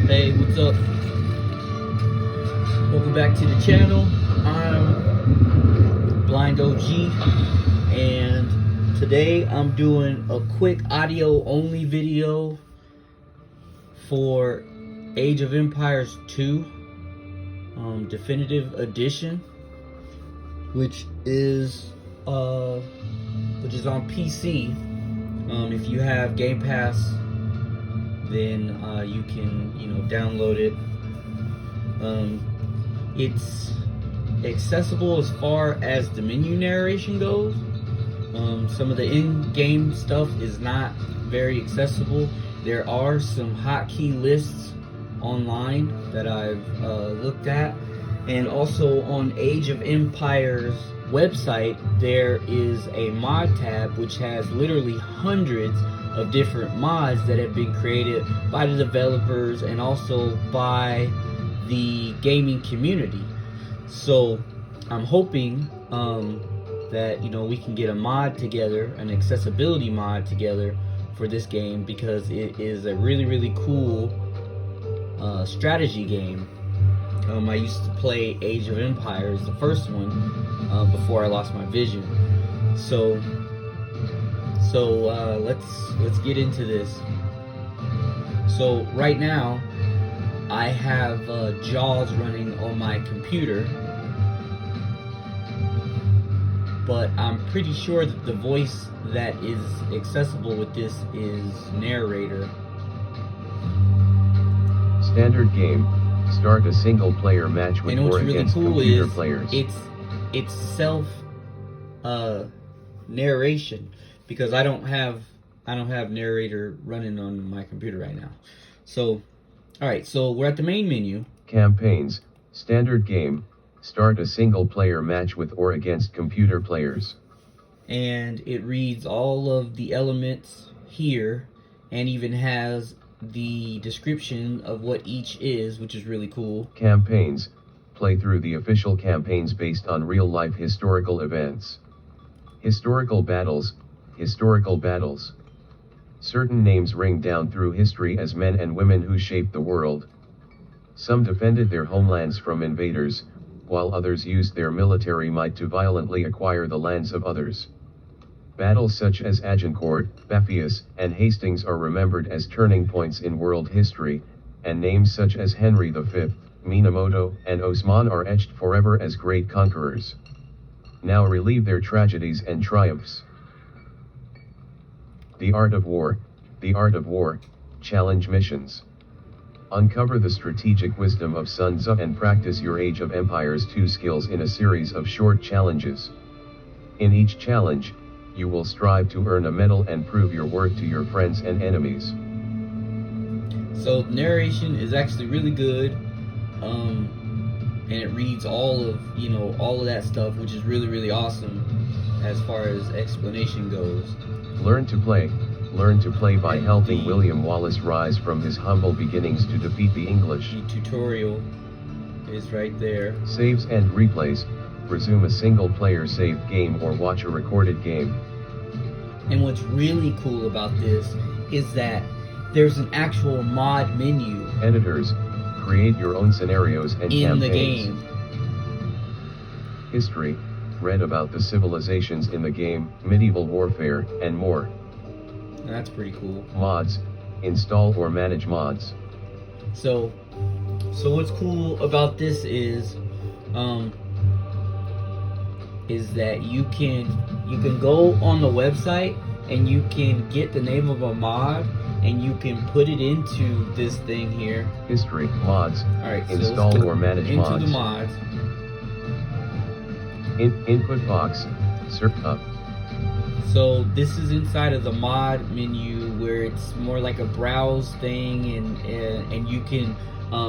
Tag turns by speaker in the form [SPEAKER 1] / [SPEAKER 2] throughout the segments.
[SPEAKER 1] Hey, what's up? Welcome back to the channel. I'm B.O.G, and today I'm doing a quick audio only video for Age of Empires 2 Definitive Edition, which is on PC. If you have Game Pass, then you can download it. It's accessible as far as the menu narration goes. Some of the in-game stuff is not very accessible. There are some hotkey lists online that I've looked at, and also on Age of Empires website there is a mod tab which has literally hundreds of different mods that have been created by the developers and also by the gaming community. So I'm hoping that we can get a mod together, an accessibility mod together for this game, because it is a really cool strategy game. I used to play Age of Empires, the first one, before I lost my vision. So let's get into this. So right now I have JAWS running on my computer, but I'm pretty sure that the voice that is accessible with this is narrator.
[SPEAKER 2] Standard game. Start a single-player match with or against computer players.
[SPEAKER 1] It's self narration, because I don't have narrator running on my computer right now. So, all right. So we're at the main menu.
[SPEAKER 2] Campaigns. Standard game. Start a single-player match with or against computer players.
[SPEAKER 1] And it reads all of the elements here, and even has the description of what each is, which is really cool.
[SPEAKER 2] Campaigns. Play through the official campaigns based on real-life historical events. Historical battles. Historical battles. Certain names ring down through history as men and women who shaped the world. Some defended their homelands from invaders, while others used their military might to violently acquire the lands of others. Battles such as Agincourt, Bephaeus, and Hastings are remembered as turning points in world history, and names such as Henry V, Minamoto, and Osman are etched forever as great conquerors. Now relive their tragedies and triumphs. The Art of War. The Art of War. Challenge missions. Uncover the strategic wisdom of Sun Tzu and practice your Age of Empires 2 skills in a series of short challenges. In each challenge, you will strive to earn a medal and prove your worth to your friends and enemies.
[SPEAKER 1] So narration is actually really good, and it reads all of that stuff, which is really awesome as far as explanation goes.
[SPEAKER 2] Learn to play. Learn to play by helping William Wallace rise from his humble beginnings to defeat the English.
[SPEAKER 1] The tutorial is right there.
[SPEAKER 2] Saves and replays. Resume a single-player saved game or watch a recorded game.
[SPEAKER 1] And what's really cool about this is that there's an actual mod menu.
[SPEAKER 2] Editors. Create your own scenarios and
[SPEAKER 1] in
[SPEAKER 2] campaigns.
[SPEAKER 1] The game.
[SPEAKER 2] History. Read about the civilizations in the game, medieval warfare, and more.
[SPEAKER 1] That's pretty cool.
[SPEAKER 2] Mods. Install or manage mods.
[SPEAKER 1] So what's cool about this is that you can go on the website and you can get the name of a mod and you can put it into this thing here.
[SPEAKER 2] History, mods.
[SPEAKER 1] Alright, so
[SPEAKER 2] install or manage
[SPEAKER 1] into
[SPEAKER 2] mods.
[SPEAKER 1] The mods.
[SPEAKER 2] Input box. Search up.
[SPEAKER 1] So this is inside of the mod menu, where it's more like a browse thing, and you can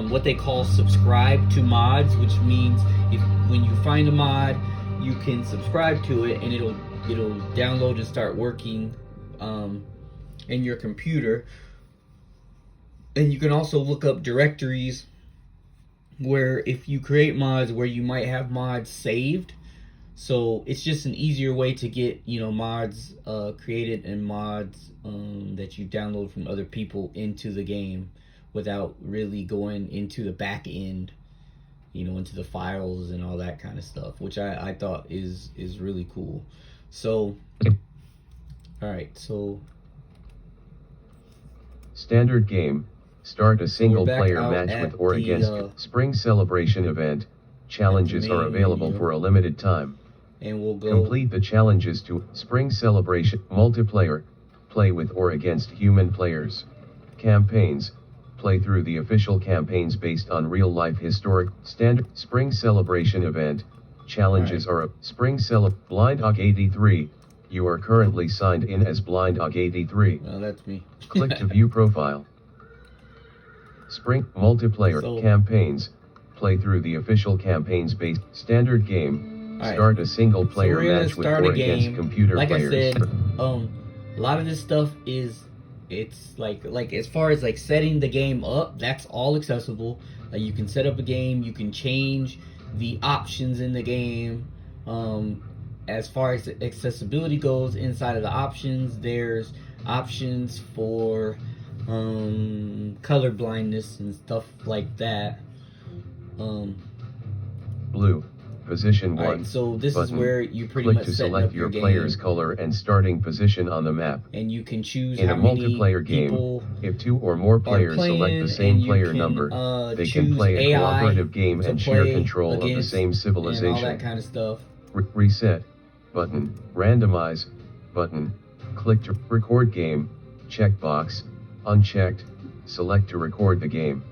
[SPEAKER 1] what they call subscribe to mods, which means when you find a mod, you can subscribe to it and it'll download and start working in your computer. And you can also look up directories where if you create mods where you might have mods saved, So it's just an easier way to get, mods created, and mods that you download from other people into the game without really going into the back end, into the files and all that kind of stuff, which I thought is really cool. So, all right, so
[SPEAKER 2] Standard game. Start a single
[SPEAKER 1] back
[SPEAKER 2] player
[SPEAKER 1] out
[SPEAKER 2] match
[SPEAKER 1] at
[SPEAKER 2] with or
[SPEAKER 1] the,
[SPEAKER 2] against. Spring celebration event. Challenges are
[SPEAKER 1] main
[SPEAKER 2] available
[SPEAKER 1] menu.
[SPEAKER 2] for a limited time.
[SPEAKER 1] and we'll go.
[SPEAKER 2] Complete the challenges to Spring Celebration Multiplayer. Play with or against human players. Campaigns. Play through the official campaigns based on real-life historic standard Spring Celebration event. Challenges are Spring Blind Og 83. You are currently signed in as Blind Og 83.
[SPEAKER 1] Well, that's me.
[SPEAKER 2] Click to view profile. Spring multiplayer campaigns. Play through the official campaigns based standard game. Start a single player match with or against computer players.
[SPEAKER 1] I said, a lot of this stuff it's like as far as like setting the game up, that's all accessible. You can set up a game, you can change the options in the game. As far as accessibility goes, inside of the options, there's options for color blindness and stuff like that.
[SPEAKER 2] Blue. Position 1.
[SPEAKER 1] Right, so this
[SPEAKER 2] button.
[SPEAKER 1] Is where you pretty
[SPEAKER 2] Click
[SPEAKER 1] much
[SPEAKER 2] to
[SPEAKER 1] set
[SPEAKER 2] select
[SPEAKER 1] up
[SPEAKER 2] your
[SPEAKER 1] game,
[SPEAKER 2] player's color and starting position on the map.
[SPEAKER 1] and you can choose
[SPEAKER 2] in
[SPEAKER 1] how
[SPEAKER 2] a
[SPEAKER 1] many
[SPEAKER 2] multiplayer game.
[SPEAKER 1] people
[SPEAKER 2] If 2 or more players select the same player number, they can play a cooperative game and share control of the same civilization.
[SPEAKER 1] And all that kind of stuff.
[SPEAKER 2] Reset button. Randomize button. Click to record game. Checkbox unchecked. Select to record the game.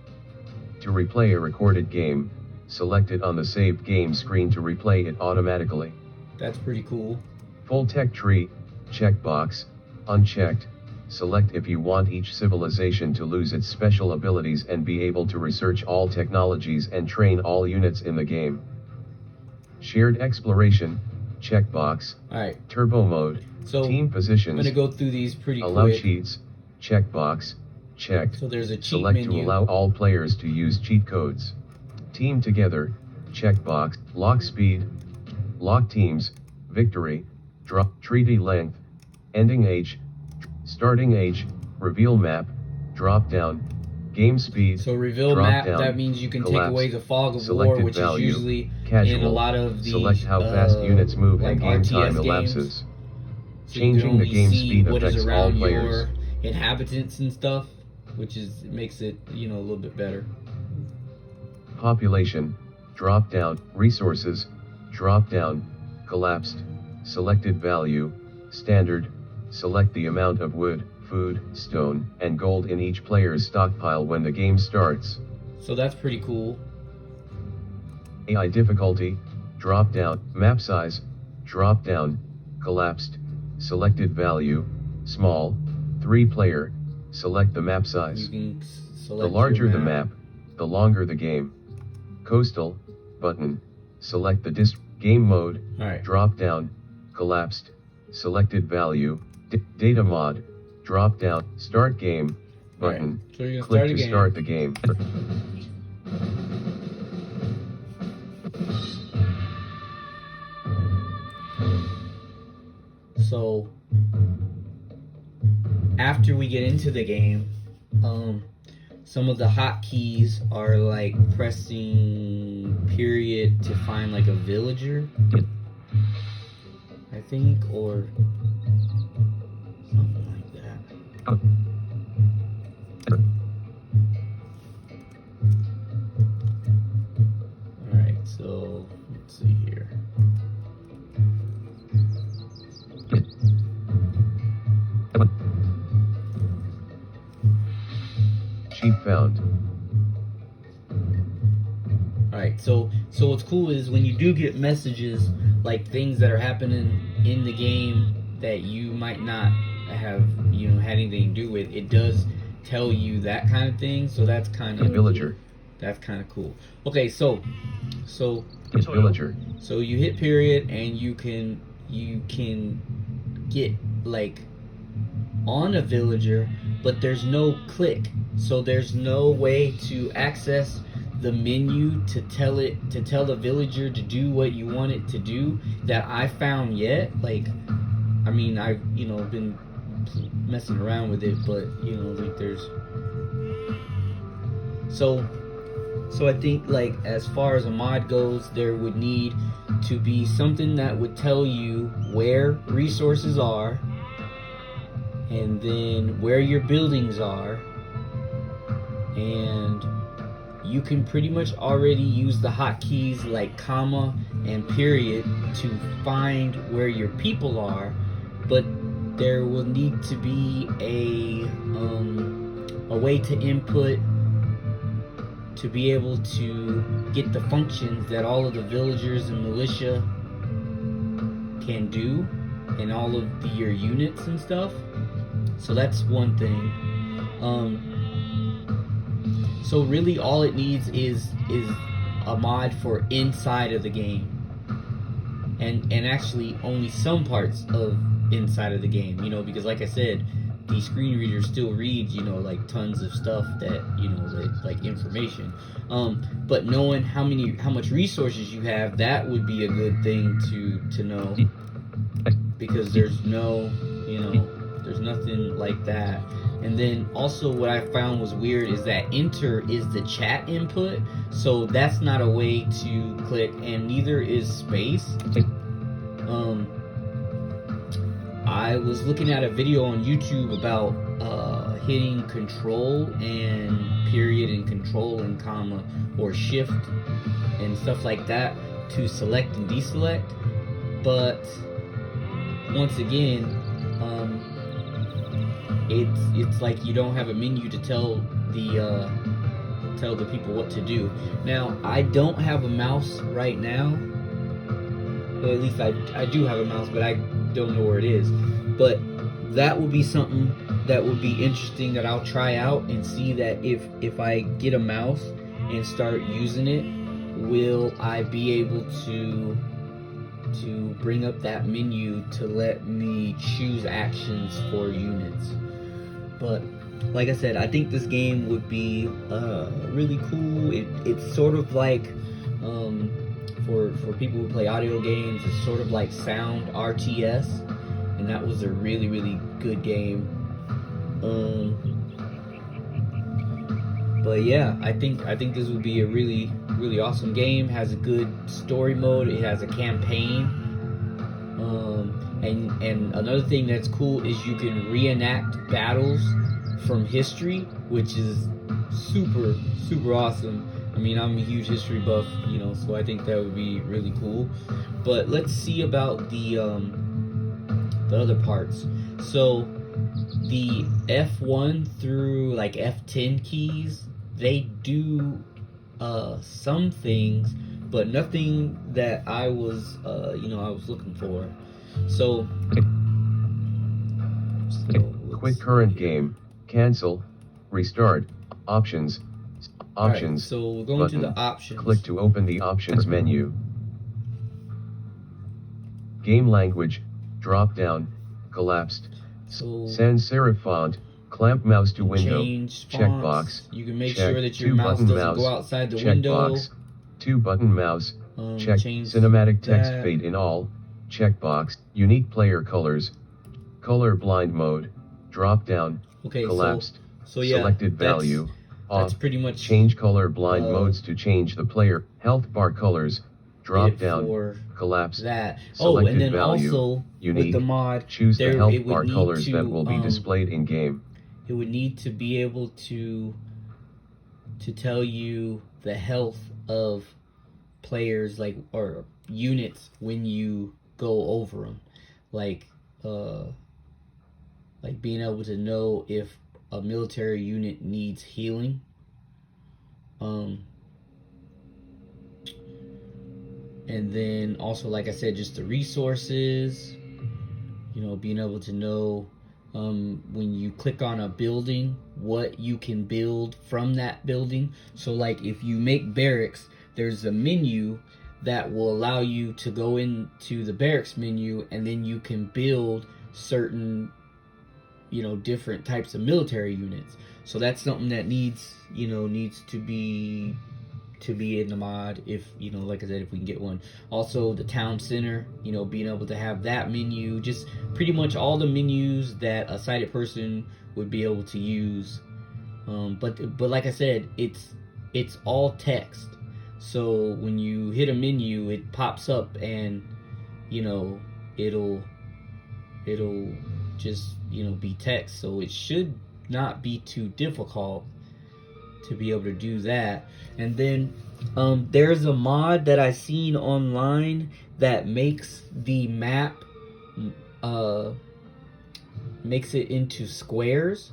[SPEAKER 2] To replay a recorded game, select it on the saved game screen to replay it automatically.
[SPEAKER 1] That's pretty cool.
[SPEAKER 2] Full tech tree, checkbox, unchecked. Select if you want each civilization to lose its special abilities and be able to research all technologies and train all units in the game. Shared exploration, checkbox.
[SPEAKER 1] Alright.
[SPEAKER 2] Turbo mode,
[SPEAKER 1] So
[SPEAKER 2] team positions.
[SPEAKER 1] I'm gonna go through these pretty
[SPEAKER 2] allow
[SPEAKER 1] quick.
[SPEAKER 2] cheats, checkbox, checked.
[SPEAKER 1] So there's a cheat
[SPEAKER 2] Select
[SPEAKER 1] menu.
[SPEAKER 2] to allow all players to use cheat codes. Team together, checkbox, lock speed, lock teams, victory, drop, treaty length, ending age, starting age, reveal map, drop down, game speed.
[SPEAKER 1] So reveal
[SPEAKER 2] drop
[SPEAKER 1] map,
[SPEAKER 2] down,
[SPEAKER 1] that means you can
[SPEAKER 2] collapse,
[SPEAKER 1] take away the fog of
[SPEAKER 2] selected
[SPEAKER 1] war, which
[SPEAKER 2] value,
[SPEAKER 1] is usually
[SPEAKER 2] casual,
[SPEAKER 1] in a lot of these,
[SPEAKER 2] select how fast units move
[SPEAKER 1] like
[SPEAKER 2] and game
[SPEAKER 1] RTS
[SPEAKER 2] time
[SPEAKER 1] games.
[SPEAKER 2] elapses.
[SPEAKER 1] So you
[SPEAKER 2] Changing
[SPEAKER 1] can
[SPEAKER 2] the
[SPEAKER 1] only
[SPEAKER 2] game
[SPEAKER 1] see
[SPEAKER 2] speed
[SPEAKER 1] what is
[SPEAKER 2] affects all
[SPEAKER 1] around
[SPEAKER 2] players.
[SPEAKER 1] your inhabitants and stuff, which makes it a little bit better.
[SPEAKER 2] Population, drop down, resources, drop down, collapsed, selected value, standard, select the amount of wood, food, stone, and gold in each player's stockpile when the game starts.
[SPEAKER 1] So that's pretty cool.
[SPEAKER 2] AI difficulty, drop down, map size, drop down, collapsed, selected value, small, 3 player, select the map size.
[SPEAKER 1] You can select
[SPEAKER 2] The larger
[SPEAKER 1] your
[SPEAKER 2] the map, the longer the game. Coastal, button, select the game mode,
[SPEAKER 1] Alright.
[SPEAKER 2] drop down, collapsed, selected value, data mod, drop down, start game, button,
[SPEAKER 1] So you're gonna
[SPEAKER 2] click
[SPEAKER 1] start a
[SPEAKER 2] to
[SPEAKER 1] game.
[SPEAKER 2] start the game.
[SPEAKER 1] So after we get into the game, some of the hotkeys are like pressing period to find like a villager, I think, or something like that. Alright, so let's see here.
[SPEAKER 2] Sheep found.
[SPEAKER 1] Alright, so what's cool is when you do get messages, like things that are happening in the game that you might not have, had anything to do with, it does tell you that kind of thing, so that's kind of
[SPEAKER 2] Villager.
[SPEAKER 1] That's kind of cool. Okay, so
[SPEAKER 2] Villager.
[SPEAKER 1] So you hit period and you can get like on a villager, but there's no click. So there's no way to access the menu to tell the villager to do what you want it to do that I found yet. Like, I mean, I've been messing around with it, but like there's so I think, like, as far as a mod goes, there would need to be something that would tell you where resources are, and then where your buildings are, and you can pretty much already use the hotkeys like comma and period to find where your people are, but there will need to be a way to input to be able to get the functions that all of the villagers and militia can do, and all of your units and stuff. So that's one thing. So really all it needs is a mod for inside of the game, and actually only some parts of inside of the game, because like I said, the screen reader still reads, like tons of stuff that, like information. But knowing how much resources you have, that would be a good thing to know, because there's there's nothing like that. And then also what I found was weird is that enter is the chat input, so that's not a way to click, and neither is space. I was looking at a video on YouTube about hitting control and period and control and comma or shift and stuff like that to select and deselect, but once again, it's like you don't have a menu to tell the people what to do. Now, I don't have a mouse right now. Well, at least I do have a mouse, but I don't know where it is. But that would be something that would be interesting that I'll try out and see that if I get a mouse and start using it, will I be able to bring up that menu to let me choose actions for units. But like I said, I think this game would be really cool. It's sort of like for people who play audio games, it's sort of like Sound RTS, and that was a really, really good game. But yeah, I think this would be a really, really awesome game. Has a good story mode. It has a campaign. And another thing that's cool is you can reenact battles from history, which is super, super awesome. I mean, I'm a huge history buff, so I think that would be really cool. But let's see about the other parts. So the F1 through like F10 keys, they do some things, but nothing that I was looking for. So
[SPEAKER 2] Quit current game, cancel, restart, options.
[SPEAKER 1] Right, so we're going
[SPEAKER 2] button.
[SPEAKER 1] to the options.
[SPEAKER 2] Click to open the options menu. Game language, drop down, collapsed.
[SPEAKER 1] So
[SPEAKER 2] Sans serif font, clamp mouse to window,
[SPEAKER 1] change
[SPEAKER 2] checkbox.
[SPEAKER 1] fonts. You can make
[SPEAKER 2] check,
[SPEAKER 1] sure that your mouse doesn't go outside the window.
[SPEAKER 2] Checkbox, 2-button mouse, check,
[SPEAKER 1] change
[SPEAKER 2] cinematic text
[SPEAKER 1] that.
[SPEAKER 2] fade in all, checkbox, unique player colors, color blind mode, drop down,
[SPEAKER 1] Okay,
[SPEAKER 2] collapsed,
[SPEAKER 1] so yeah,
[SPEAKER 2] selected value,
[SPEAKER 1] that's
[SPEAKER 2] off,
[SPEAKER 1] pretty much
[SPEAKER 2] change color blind modes to change the player, health bar colors, drop down, collapse,
[SPEAKER 1] that.
[SPEAKER 2] selected
[SPEAKER 1] And then
[SPEAKER 2] value,
[SPEAKER 1] also
[SPEAKER 2] unique,
[SPEAKER 1] with the mod,
[SPEAKER 2] choose the health
[SPEAKER 1] it would
[SPEAKER 2] bar
[SPEAKER 1] need
[SPEAKER 2] colors
[SPEAKER 1] to,
[SPEAKER 2] that will be displayed in game.
[SPEAKER 1] It would need to be able to tell you the health of players, like, or units when you go over them, like being able to know if a military unit needs healing. And then also, like I said, just the resources, being able to know when you click on a building, what you can build from that building. So like if you make barracks, there's a menu that will allow you to go into the barracks menu, and then you can build certain different types of military units. So that's something that needs to be to be in the mod, if you know, like I said, if we can get one. Also the town center, you know, being able to have that menu, just pretty much all the menus that a sighted person would be able to use. But like I said, it's all text. So when you hit a menu, it pops up, and you know, it'll just, you know, be text. So it should not be too difficult to be able to do that. And then there's a mod that I seen online that makes the map makes it into squares,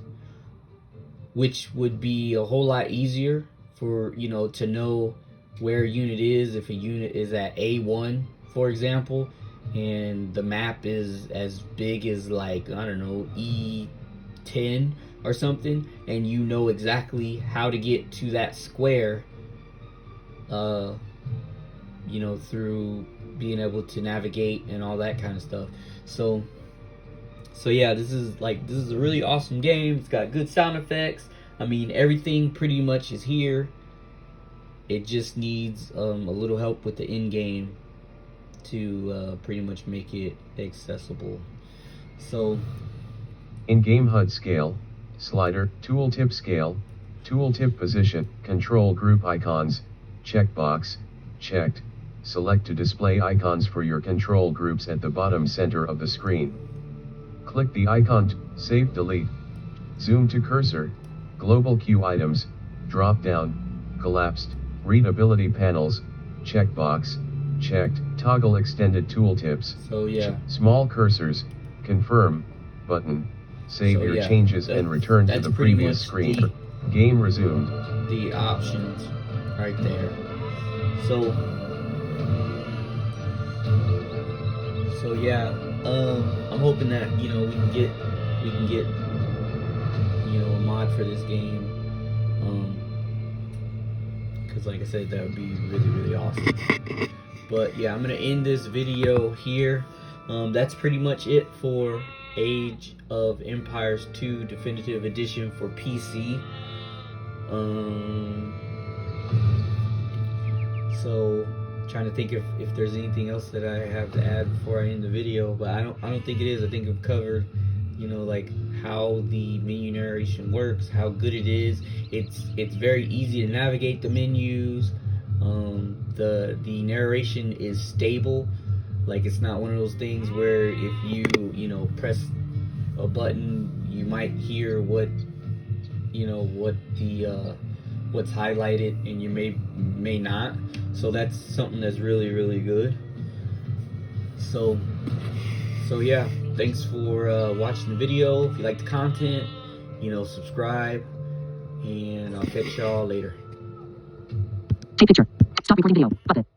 [SPEAKER 1] which would be a whole lot easier for, you know, to know where a unit is. If a unit is at A1, for example, and the map is as big as, like, I don't know, E10 or something, and you know exactly how to get to that square, you know, through being able to navigate and all that kind of stuff. So yeah, this is a really awesome game. It's got good sound effects. I mean, everything pretty much is here. It just needs a little help with the in-game to pretty much make it accessible. So
[SPEAKER 2] In-game HUD scale, slider, tooltip scale, tooltip position, control group icons, checkbox, checked. Select to display icons for your control groups at the bottom center of the screen. Click the icon to save, delete. Zoom to cursor, global queue items, drop down, collapsed, readability panels, checkbox, checked, toggle extended tooltips.
[SPEAKER 1] So yeah,
[SPEAKER 2] small cursors, confirm, button, save
[SPEAKER 1] So,
[SPEAKER 2] your
[SPEAKER 1] yeah,
[SPEAKER 2] changes and return to
[SPEAKER 1] that's
[SPEAKER 2] the
[SPEAKER 1] pretty
[SPEAKER 2] previous
[SPEAKER 1] much
[SPEAKER 2] screen. Game resumed.
[SPEAKER 1] the options right there. So yeah, I'm hoping that, you know, we can get you know, a mod for this game, because like I said, that would be really, really awesome. But yeah, I'm gonna end this video here. That's pretty much it for Age of Empires 2 Definitive Edition for PC. So trying to think if there's anything else that I have to add before I end the video, but I don't think it is. I think I've covered, you know, like how the menu narration works, how good it is. It's very easy to navigate the menus. The narration is stable. Like, it's not one of those things where if you know, press a button, you might hear what, you know, what the what's highlighted, and you may not. So that's something that's really, really good. So yeah, thanks for watching the video. If you like the content, you know, subscribe, and I'll catch y'all later.
[SPEAKER 3] Take picture. Stop recording video. Button.